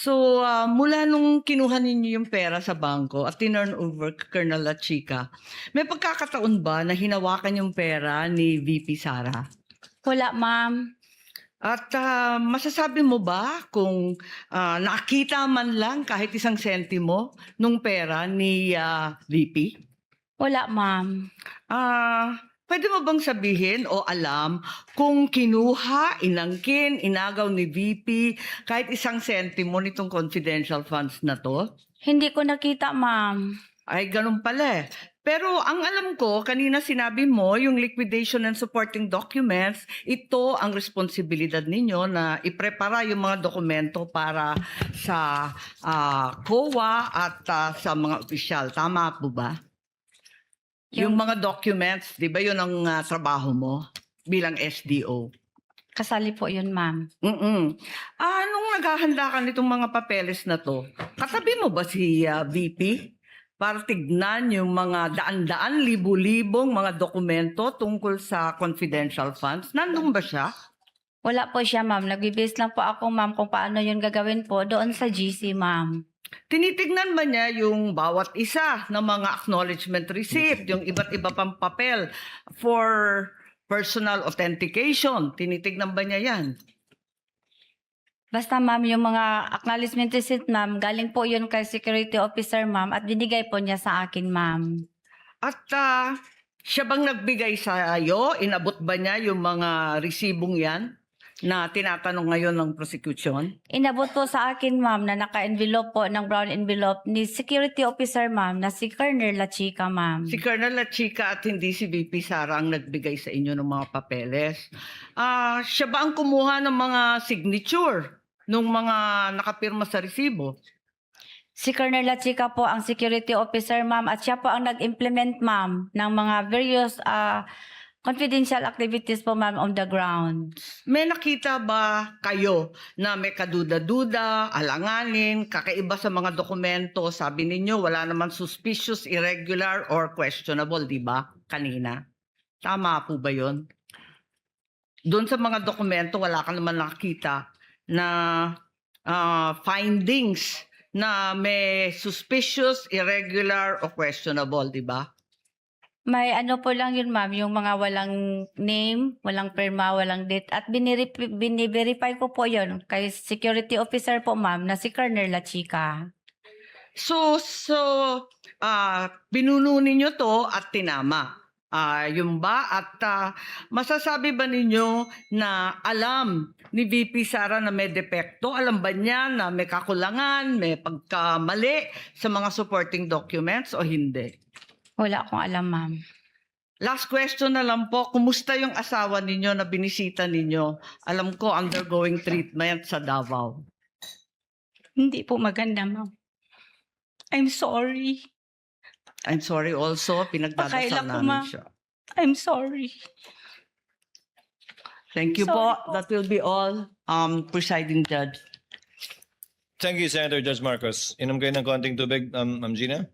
So, mula nung kinuha ninyo yung pera sa bangko at tinurn over kay Colonel La Chica, may pagkakataon ba na hinawakan yung pera ni VP Sara? Wala, ma'am. At masasabi mo ba kung nakita man lang kahit isang sentimo nung pera ni VP? Wala, ma'am. Pwede mo bang sabihin o alam kung kinuha, inangkin, inagaw ni VP kahit isang sentimo nitong confidential funds na to? Hindi ko nakita, ma'am. Ay, ganun pala eh. Pero ang alam ko, kanina sinabi mo, yung liquidation and supporting documents, ito ang responsibilidad ninyo na iprepara yung mga dokumento para sa COA at sa mga opisyal. Tama po ba? Yung mga documents, di ba yun ang trabaho mo bilang SDO? Kasali po yun, ma'am. Nung naghahanda ka nitong mga papeles na to, katabi mo ba si VP? Para tignan yung mga daan-daan, libu-libong mga dokumento tungkol sa confidential funds. Nandun ba siya? Wala po siya, ma'am. Nag-base lang po ako, ma'am, kung paano yun gagawin po doon sa GC, ma'am. Tinitignan ba niya yung bawat isa ng mga acknowledgement receipt, yung iba't iba pang papel for personal authentication? Tinitignan ba niya yan? Basta, ma'am, yung mga acknowledgement receipt, ma'am, galing po yun kay security officer, ma'am, at binigay po niya sa akin, ma'am. At siya bang nagbigay sa iyo? Inabot ba niya yung mga resibong yan na tinatanong ngayon ng prosecution? Inabot po sa akin, ma'am, na naka-envelope po ng brown envelope ni security officer, ma'am, na si Colonel La Chica, ma'am. Si Colonel La Chica at hindi si VP Sara ang nagbigay sa inyo ng mga papeles. Siya ba ang kumuha ng mga signature nung mga nakapirma sa resibo? Si Colonel La Chica po ang security officer, ma'am, at siya po ang nag-implement, ma'am, ng mga various confidential activities po, ma'am, on the ground. May nakita ba kayo na may kaduda-duda, alanganin, kakaiba sa mga dokumento? Sabi ninyo, wala naman suspicious, irregular, or questionable, di ba? Kanina. Tama po ba yun? Doon sa mga dokumento, wala ka naman nakita na findings na may suspicious, irregular, or questionable, di ba? May ano po lang yun, ma'am, yung mga walang name, walang pirma, walang date. At bini-verify ko po yun kay security officer po, ma'am, na si Colonel La Chica. So binuno ninyo to at tinama. Yung ba? At masasabi ba ninyo na alam ni VP Sara na may depekto? Alam ba niya na may kakulangan, may pagkamali sa mga supporting documents o hindi? Wala akong alam, ma'am. Last question na lang po, kumusta yung asawa ninyo na binisita ninyo? Alam ko, undergoing treatment sa Davao. Hindi po maganda, ma'am. I'm sorry. I'm sorry also, Pakaila pinagdadasal ko, namin ma'am. siya. I'm sorry. Thank you Sorry po. That will be all, presiding judge. Thank you, Senator Judge Marcos. Inom kayo ng konting tubig, Ma'am Gina.